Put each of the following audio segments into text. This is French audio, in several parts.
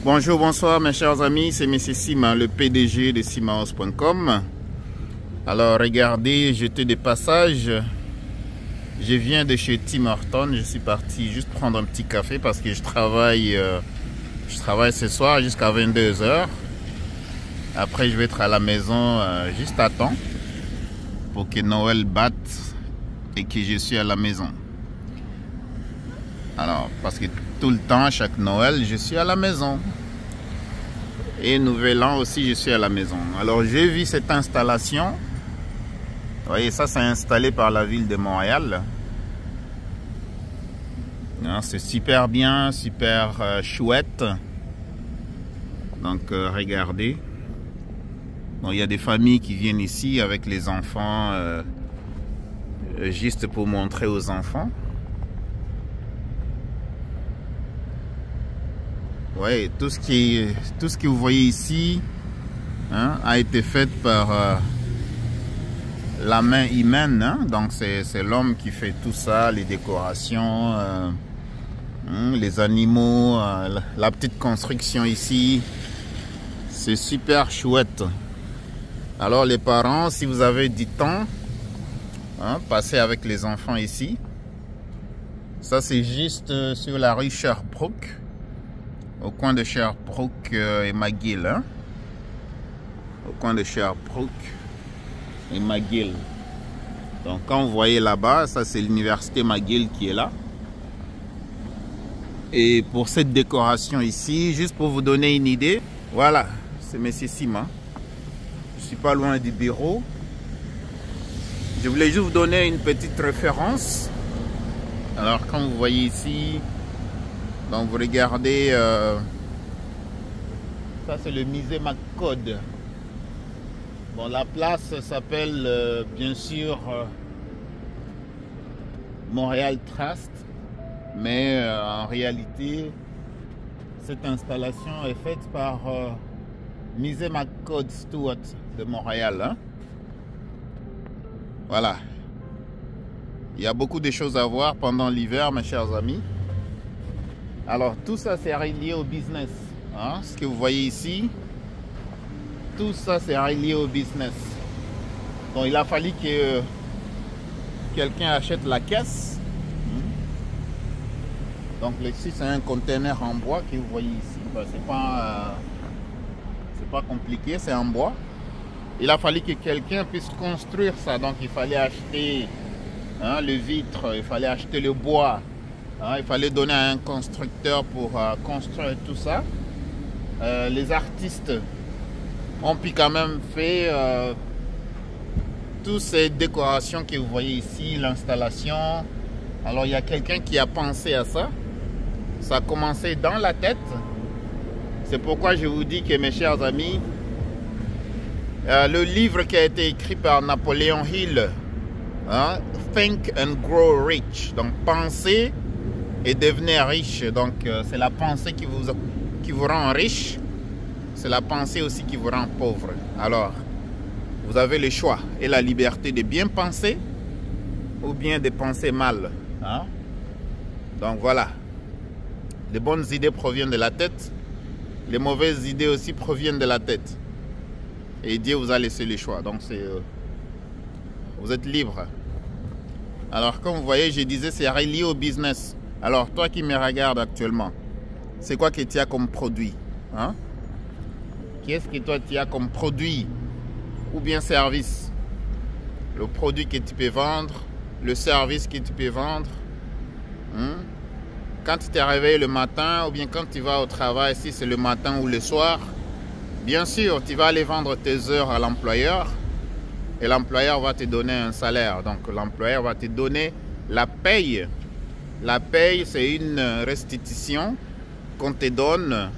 Bonjour, bonsoir mes chers amis, c'est M. Sima, le PDG de simahouse.com. Alors regardez, j'étais de passage, je viens de chez Tim Hortons, je suis parti juste prendre un petit café parce que je travaille ce soir jusqu'à 22 h. Après je vais être à la maison juste à temps pour que Noël batte et que je suis à la maison. Alors parce que tout le temps, chaque Noël, je suis à la maison. Et Nouvel An aussi, je suis à la maison. Alors, j'ai vu cette installation. Vous voyez, ça, c'est installé par la ville de Montréal. C'est super bien, super chouette. Donc, regardez. Bon, il y a des familles qui viennent ici avec les enfants, juste pour montrer aux enfants. Ouais, tout ce que vous voyez ici a été fait par la main humaine. Donc c'est l'homme qui fait tout ça, les décorations, les animaux, la petite construction ici. C'est super chouette. Alors les parents, si vous avez du temps, passez avec les enfants ici. Ça c'est juste sur la rue Sherbrooke. Au coin de Sherbrooke et McGill. Au coin de Sherbrooke et McGill. Donc quand vous voyez là-bas, ça c'est l'université McGill qui est là. Et pour cette décoration ici, juste pour vous donner une idée, voilà, c'est M. Sima. Je suis pas loin du bureau. Je voulais juste vous donner une petite référence. Alors quand vous voyez ici, donc vous regardez, ça c'est le musée McCord. Bon, la place s'appelle bien sûr Montréal Trust, mais en réalité cette installation est faite par musée McCord Stewart de Montréal. Voilà, il y a beaucoup de choses à voir pendant l'hiver, mes chers amis. Alors tout ça c'est relié au business. Ce que vous voyez ici, tout ça c'est relié au business. Donc il a fallu que quelqu'un achète la caisse. Donc ici c'est un conteneur en bois que vous voyez ici. C'est pas compliqué, c'est en bois. Il a fallu que quelqu'un puisse construire ça. Donc il fallait acheter le vitre, il fallait acheter le bois. Il fallait donner à un constructeur pour construire tout ça. Les artistes ont pu quand même faire toutes ces décorations que vous voyez ici, l'installation. Alors il y a quelqu'un qui a pensé à ça. Ça a commencé dans la tête. C'est pourquoi je vous dis que mes chers amis, le livre qui a été écrit par Napoléon Hill, Think and Grow Rich, donc penser et devenir riche. Donc c'est la pensée qui vous rend riche, c'est la pensée aussi qui vous rend pauvre. Alors vous avez le choix et la liberté de bien penser ou bien de penser mal. Donc voilà, les bonnes idées proviennent de la tête, les mauvaises idées aussi proviennent de la tête, et Dieu vous a laissé le choix. Donc vous êtes libre. Alors comme vous voyez, je disais c'est relié au business. Alors, toi qui me regardes actuellement, c'est quoi que tu as comme produit? Qu'est-ce que toi tu as comme produit ou bien service? Le produit que tu peux vendre, le service que tu peux vendre. Quand tu t'es réveillé le matin ou bien quand tu vas au travail, si c'est le matin ou le soir, bien sûr, tu vas aller vendre tes heures à l'employeur et l'employeur va te donner un salaire. Donc, l'employeur va te donner la paye. La paye, c'est une restitution qu'on te donne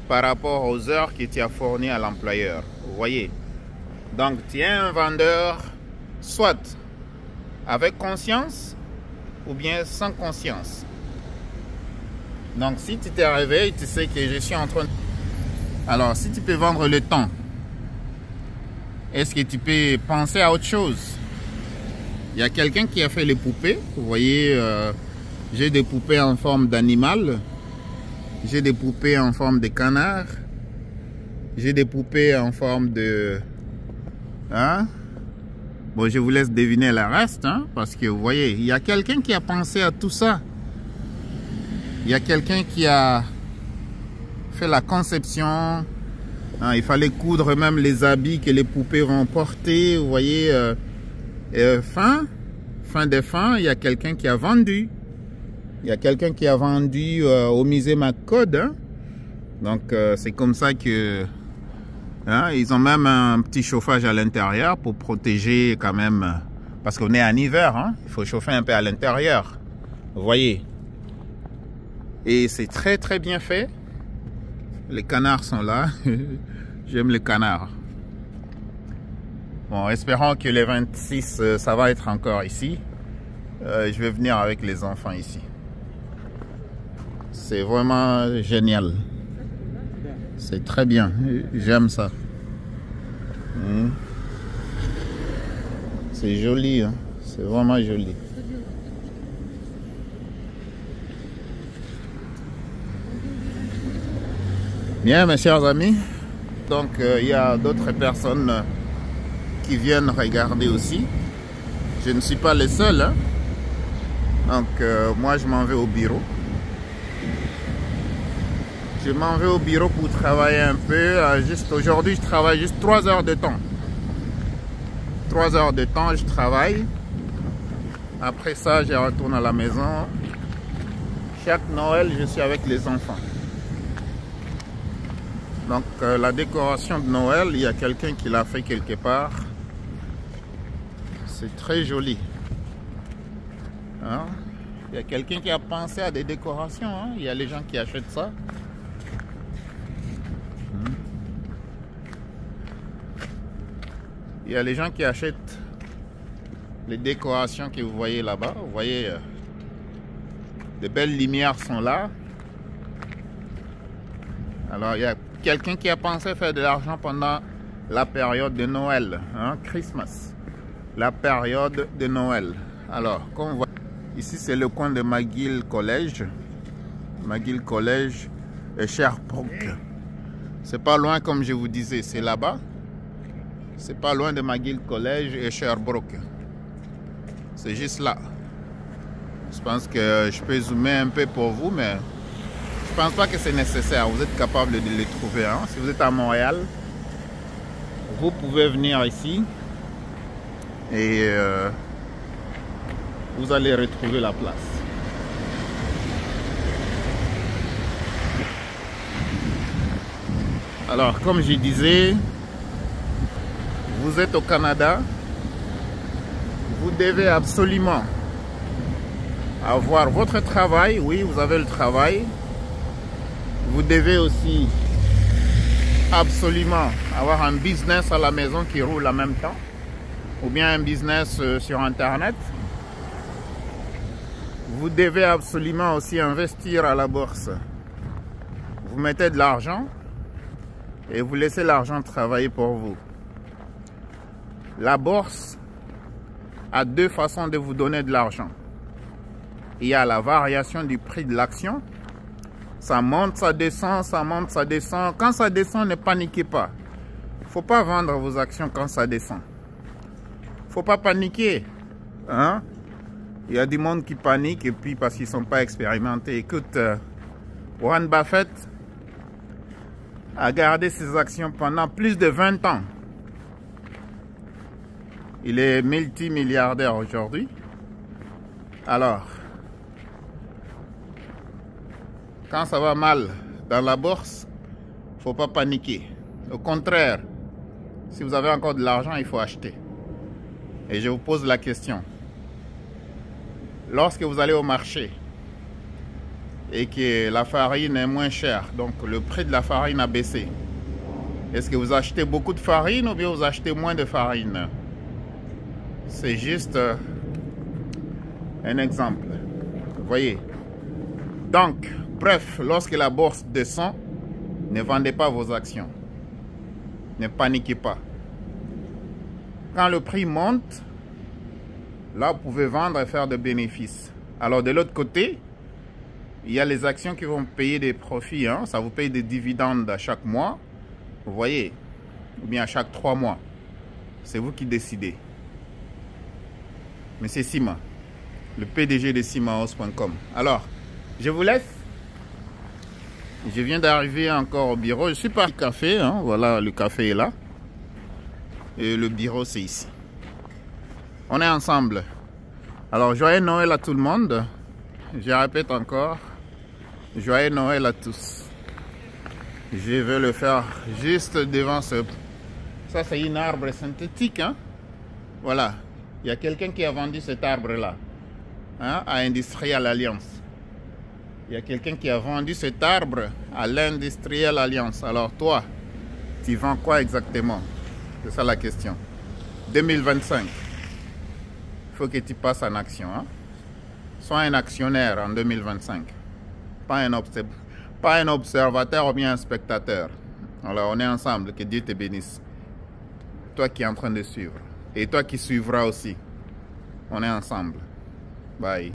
par rapport aux heures que tu as fournies à l'employeur. Vous voyez? Donc, tu es un vendeur, soit avec conscience ou bien sans conscience. Donc, si tu te réveilles, tu sais que je suis en train de... Alors, si tu peux vendre le temps, est-ce que tu peux penser à autre chose? Il y a quelqu'un qui a fait les poupées. Vous voyez... j'ai des poupées en forme d'animal. J'ai des poupées en forme de canard. J'ai des poupées en forme de... Hein? Bon, je vous laisse deviner le reste, hein, parce que vous voyez, il y a quelqu'un qui a pensé à tout ça. Il y a quelqu'un qui a fait la conception. Hein, il fallait coudre même les habits que les poupées vont porter. Vous voyez, fin des fins, il y a quelqu'un qui a vendu. Il y a quelqu'un qui a vendu au musée McCode. Hein. Donc, c'est comme ça que... Hein, ils ont même un petit chauffage à l'intérieur pour protéger quand même. Parce qu'on est en hiver, hein, il faut chauffer un peu à l'intérieur. Vous voyez. Et c'est très très bien fait. Les canards sont là. J'aime les canards. Bon, espérons que les 26, ça va être encore ici. Je vais venir avec les enfants ici. C'est vraiment génial. C'est très bien. J'aime ça. C'est joli. Hein? C'est vraiment joli. Bien, mes chers amis. Donc, il y a d'autres personnes qui viennent regarder aussi. Je ne suis pas le seul. Hein? Donc, moi, je m'en vais au bureau. Je m'en vais au bureau pour travailler un peu. Juste aujourd'hui, je travaille juste 3 heures de temps. 3 heures de temps, je travaille. Après ça, je retourne à la maison. Chaque Noël, je suis avec les enfants. Donc, la décoration de Noël, il y a quelqu'un qui l'a fait quelque part. C'est très joli. Hein? Il y a quelqu'un qui a pensé à des décorations. Hein? Il y a les gens qui achètent ça. Il y a les gens qui achètent les décorations que vous voyez là-bas. Vous voyez, de belles lumières sont là. Alors, il y a quelqu'un qui a pensé faire de l'argent pendant la période de Noël, hein, Christmas. La période de Noël. Alors, comme vous voyez, ici c'est le coin de McGill College. McGill College et Sherbrooke. C'est pas loin comme je vous disais, c'est là-bas. C'est pas loin de McGill College et Sherbrooke. C'est juste là. Je pense que je peux zoomer un peu pour vous, mais je pense pas que c'est nécessaire. Vous êtes capable de les trouver. Hein? Si vous êtes à Montréal, vous pouvez venir ici et vous allez retrouver la place. Alors, comme je disais, vous êtes au Canada, vous devez absolument avoir votre travail. Oui, vous avez le travail. Vous devez aussi absolument avoir un business à la maison qui roule en même temps, ou bien un business sur Internet. Vous devez absolument aussi investir à la bourse. Vous mettez de l'argent et vous laissez l'argent travailler pour vous. La bourse a 2 façons de vous donner de l'argent. Il y a la variation du prix de l'action. Ça monte, ça descend, ça monte, ça descend. Quand ça descend, ne paniquez pas. Il ne faut pas vendre vos actions quand ça descend. Il ne faut pas paniquer. Hein? Il y a du monde qui panique et puis parce qu'ils ne sont pas expérimentés. Écoute, Warren Buffett a gardé ses actions pendant plus de 20 ans. Il est multimilliardaire aujourd'hui. Alors, quand ça va mal dans la bourse, il ne faut pas paniquer. Au contraire, si vous avez encore de l'argent, il faut acheter. Et je vous pose la question. Lorsque vous allez au marché et que la farine est moins chère, donc le prix de la farine a baissé, est-ce que vous achetez beaucoup de farine ou bien vous achetez moins de farine? C'est juste un exemple. Vous voyez? Donc, bref, lorsque la bourse descend, ne vendez pas vos actions. Ne paniquez pas. Quand le prix monte, là, vous pouvez vendre et faire des bénéfices. Alors, de l'autre côté, Il y a les actions qui vont payer des profits. Hein? Ça vous paye des dividendes à chaque mois. Vous voyez? Ou bien à chaque 3 mois. C'est vous qui décidez. Mais c'est Sima, le PDG de simahouse.com. Alors, je vous laisse. Je viens d'arriver encore au bureau. Je suis pas au café. Hein? Voilà, le café est là. Et le bureau, c'est ici. On est ensemble. Alors, joyeux Noël à tout le monde. Je répète encore. Joyeux Noël à tous. Je vais le faire juste devant ce... Ça, c'est un arbre synthétique. Hein? Voilà. Il y a quelqu'un qui a vendu cet arbre-là, hein, à Industrial Alliance. Il y a quelqu'un qui a vendu cet arbre à l'Industrial Alliance. Alors toi, tu vends quoi exactement? C'est ça la question. 2025. Il faut que tu passes en action. Hein? Sois un actionnaire en 2025. Pas un observateur ou bien un spectateur. Alors on est ensemble. Que Dieu te bénisse. Toi qui es en train de suivre. Et toi qui suivras aussi. On est ensemble. Bye.